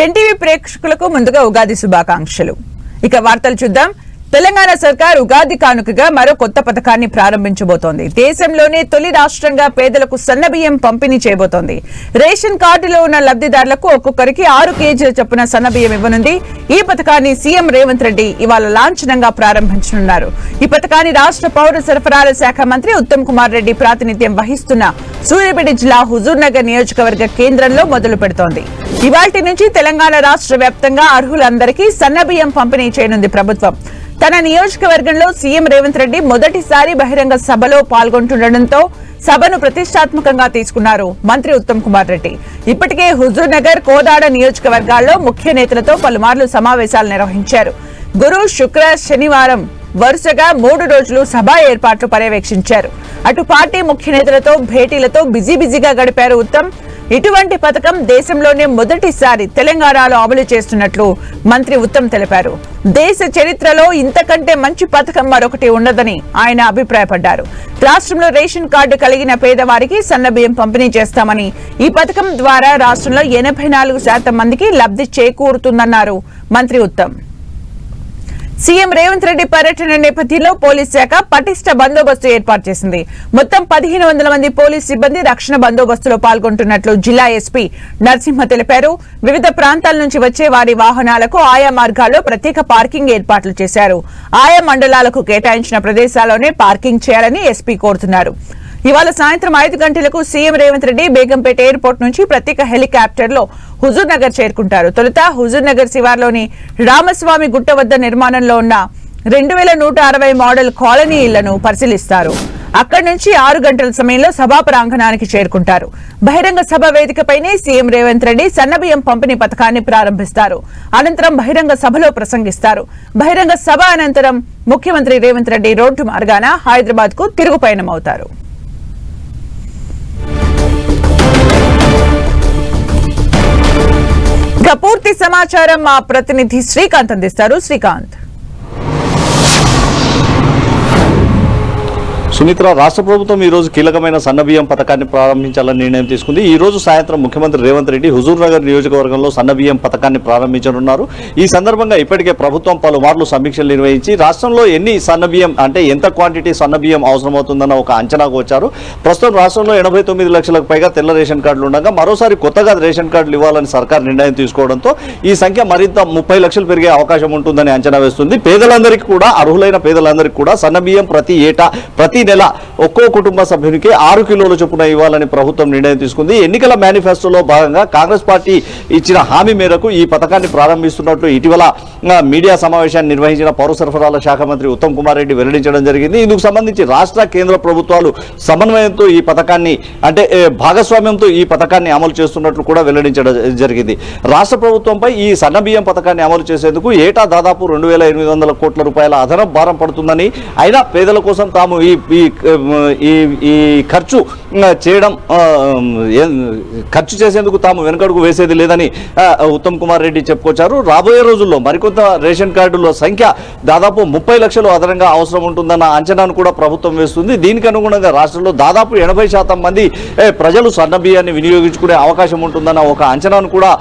10 TV ప్రేక్షకులకు ముందుగా ఉగాది శుభాకాంక్షలు. ఇక వార్తలు చూద్దాం. తెలంగాణ సర్కార్ ఉగాది కానుకగా మరో కొత్త పథకాన్ని ప్రారంభించబోతోంది. దేశంలోనే తొలి రాష్ట్రంగా పేదలకు సన్నబియ్యం పంపిణీ చేయబోతోంది. రేషన్ కార్డులో ఉన్న లబ్ధిదారులకు ఒక్కొక్కరికి 6 కేజీల చొప్పున సన్నబియ్యం ఇవ్వనుంది. ఈ పథకాన్ని సీఎం రేవంత్ రెడ్డి ఇవాళ లాంఛనంగా ప్రారంభించనున్నారు. ఈ పథకాన్ని రాష్ట్ర పౌర సరఫరాల శాఖ మంత్రి ఉత్తమ్ కుమార్ రెడ్డి ప్రాతినిధ్యం వహిస్తున్న సూర్యాపేట జిల్లా హుజూర్ నగర్ నియోజకవర్గ కేంద్రంలో మొదలు పెడుతోంది. ఇవాల్టి నుంచి తెలంగాణ రాష్ట్ర వ్యాప్తంగా అర్హులందరికీ సన్నబియ్యం పంపిణీ చేయనుంది ప్రభుత్వం. తన నియోజకవర్గంలో సీఎం రేవంత్ రెడ్డి మొదటిసారి బహిరంగ సభలో పాల్గొంటుండటంతో సభను ప్రతిష్టాత్మకంగా తీసుకున్నారు మంత్రి ఉత్తమ్ కుమార్ రెడ్డి. ఇప్పటికే హుజూర్ నగర్, కోదాడ నియోజకవర్గాల్లో ముఖ్య నేతలతో పలుమార్లు సమావేశాలు నిర్వహించారు. గురు, శుక్ర, శనివారం వరుసగా 3 రోజులు సభా ఏర్పాట్లు పర్యవేక్షించారు. అటు పార్టీ ముఖ్య నేతలతో భేటీలతో బిజీగా గడిపారు ఉత్తమ్. ఇటువంటి పథకం దేశంలోనే మొదటిసారి తెలంగాణలో అమలు చేస్తున్నట్లు మంత్రి ఉత్తమ్ తెలిపారు. దేశ చరిత్రలో ఇంతకంటే మంచి పథకం మరొకటి ఉండదని ఆయన అభిప్రాయపడ్డారు. రాష్ట్రంలో రేషన్ కార్డు కలిగిన పేదవారికి సన్నబియ్యం పంపిణీ చేస్తామని, ఈ పథకం ద్వారా రాష్ట్రంలో 84% మందికి లబ్ధి చేకూరుతుందన్నారు మంత్రి ఉత్తమ్. సీఎం రేవంత్ రెడ్డి పర్యటన నేపథ్యంలో పోలీస్ శాఖ పటిష్ట బందోబస్తు ఏర్పాటు చేసింది. మొత్తం 1500 మంది పోలీస్ సిబ్బంది రక్షణ బందోబస్తులో పాల్గొంటున్నట్లు జిల్లా ఎస్పీ నరసింహ తెలిపారు. వివిధ ప్రాంతాల నుంచి వచ్చే వారి వాహనాలకు ఆయా మార్గాల్లో ప్రత్యేక పార్కింగ్ ఏర్పాట్లు చేశారు. ఆయా మండలాలకు కేటాయించిన ప్రదేశాల్లోనే పార్కింగ్ చేయాలని ఎస్పీ కోరుతున్నారు. ఇవాళ సాయంత్రం 5 గంటలకు సీఎం రేవంత్ రెడ్డి బేగంపేట ఎయిర్పోర్ట్ నుంచి ప్రత్యేక హెలికాప్టర్ లో హుజూర్ నగర్ చేరుకుంటారు. తొలుత హుజూర్ నగర్ శివార్లోని రామస్వామి గుట్ట వద్ద నిర్మాణంలో ఉన్న 2160 మోడల్ కాలనీ ఇళ్లను పరిశీలిస్తారు. అక్కడి నుంచి 6 గంటల సమయంలో సభా ప్రాంగణానికి చేరుకుంటారు. బహిరంగ సభ వేదికపైనే సీఎం రేవంత్ రెడ్డి సన్నబియ్యం పంపిణీ పథకాన్ని ప్రారంభిస్తారు. అనంతరం బహిరంగ సభలో ప్రసంగిస్తారు. బహిరంగ సభ అనంతరం ముఖ్యమంత్రి రేవంత్ రెడ్డి రోడ్డు మార్గాన హైదరాబాద్ కు తిరుగు పయనమవుతారు. ఇక పూర్తి సమాచారం మా ప్రతినిధి శ్రీకాంత్ అందిస్తారు. శ్రీకాంత్. సుమిత్ర, రాష్ట్ర ప్రభుత్వం ఈ రోజు కీలకమైన సన్నబియ్యం పథకాన్ని ప్రారంభించాలని నిర్ణయం తీసుకుంది. ఈ రోజు సాయంత్రం ముఖ్యమంత్రి రేవంత్ రెడ్డి హుజూర్ నగర్ నియోజకవర్గంలో సన్నబియ్యం పథకాన్ని ప్రారంభించనున్నారు. ఈ సందర్భంగా ఇప్పటికే ప్రభుత్వం పలుమార్లు సమీక్షలు నిర్వహించి రాష్ట్రంలో ఎన్ని సన్నబియ్యం అంటే ఎంత క్వాంటిటీ సన్నబియ్యం అవసరమవుతుందన్న ఒక అంచనాకు వచ్చారు. ప్రస్తుతం రాష్ట్రంలో 89 లక్షలకు పైగా తెల్ల రేషన్ కార్డులు ఉండగా మరోసారి కొత్తగా రేషన్ కార్డులు ఇవ్వాలని సర్కార్ నిర్ణయం తీసుకోవడంతో ఈ సంఖ్య మరింత 30 లక్షలు పెరిగే అవకాశం ఉంటుందని అంచనా వేస్తుంది. పేదలందరికీ కూడా, అర్హులైన పేదలందరికీ కూడా సన్నబియ్యం ప్రతి నెల ఒక్కో కుటుంబ సభ్యునికి 6 కిలోల చొప్పున ఇవ్వాలని ప్రభుత్వం నిర్ణయం తీసుకుంది. ఎన్నికల మేనిఫెస్టోలో భాగంగా కాంగ్రెస్ పార్టీ ఇచ్చిన హామీ మేరకు ఈ పథకాన్ని ప్రారంభిస్తున్నట్లు ఇటీవల మీడియా సమావేశాన్ని నిర్వహించిన పౌర సరఫరాల శాఖ మంత్రి ఉత్తమ్ కుమార్ రెడ్డి వెల్లడించడం జరిగింది. ఇందుకు సంబంధించి రాష్ట్ర, కేంద్ర ప్రభుత్వాలు సమన్వయంతో ఈ పథకాన్ని అంటే భాగస్వామ్యంతో ఈ పథకాన్ని అమలు చేస్తున్నట్లు కూడా వెల్లడించడం జరిగింది. రాష్ట్ర ప్రభుత్వంపై ఈ సన్నబియ్యం పథకాన్ని అమలు చేసేందుకు ఏటా దాదాపు 2800 కోట్ల రూపాయల అదనపు భారం పడుతుందని, అయినా పేదల కోసం తాము ఈ ఖర్చు చేసేందుకు తాము వెనుకడుగు వేసేది లేదని ఉత్తమ్ కుమార్ రెడ్డి చెప్పుకొచ్చారు. రాబోయే రోజుల్లో మరికొంత రేషన్ కార్డుల సంఖ్య దాదాపు 30 లక్షలు అదనంగా అవసరం ఉంటుందన్న అంచనాను కూడా ప్రభుత్వం వేస్తుంది. దీనికి అనుగుణంగా రాష్ట్రంలో దాదాపు 80% మంది ప్రజలు సన్నబియ్యాన్ని వినియోగించుకునే అవకాశం ఉంటుందన్న ఒక అంచనాను కూడా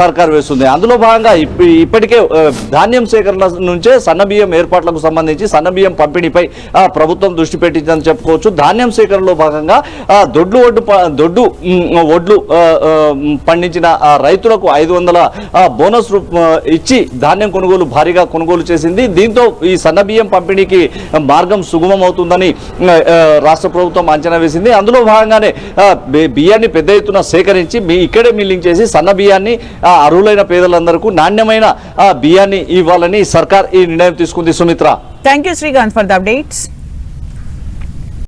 సర్కార్ వేస్తుంది. అందులో భాగంగా ఇప్పటికే ధాన్యం సేకరణ నుంచే సన్నబియ్యం ఏర్పాట్లకు సంబంధించి సన్నబియ్యం పంపిణీపై ప్రభుత్వం దృష్టి పెట్టిందని చెప్పుకోవచ్చు. ధాన్యం సేకరణలో భాగంగా దొడ్డు ఒడ్లు పండించిన రైతులకు 500 బోనస్ ఇచ్చి ధాన్యం భారీగా కొనుగోలు చేసింది. దీంతో ఈ సన్నబియ్యం పంపిణీకి మార్గం సుగమం అవుతుందని రాష్ట్ర ప్రభుత్వం అంచనా వేసింది. అందులో భాగంగానే బియ్యాన్ని పెద్ద ఎత్తున సేకరించి ఇక్కడే మిల్లింగ్ చేసి సన్న బియ్యాన్ని అర్హులైన పేదలందరికీ నాణ్యమైన బియ్యాన్ని ఇవ్వాలని సర్కార్ ఈ నిర్ణయం తీసుకుంది. Sumitra, thank you Srikanth for the updates.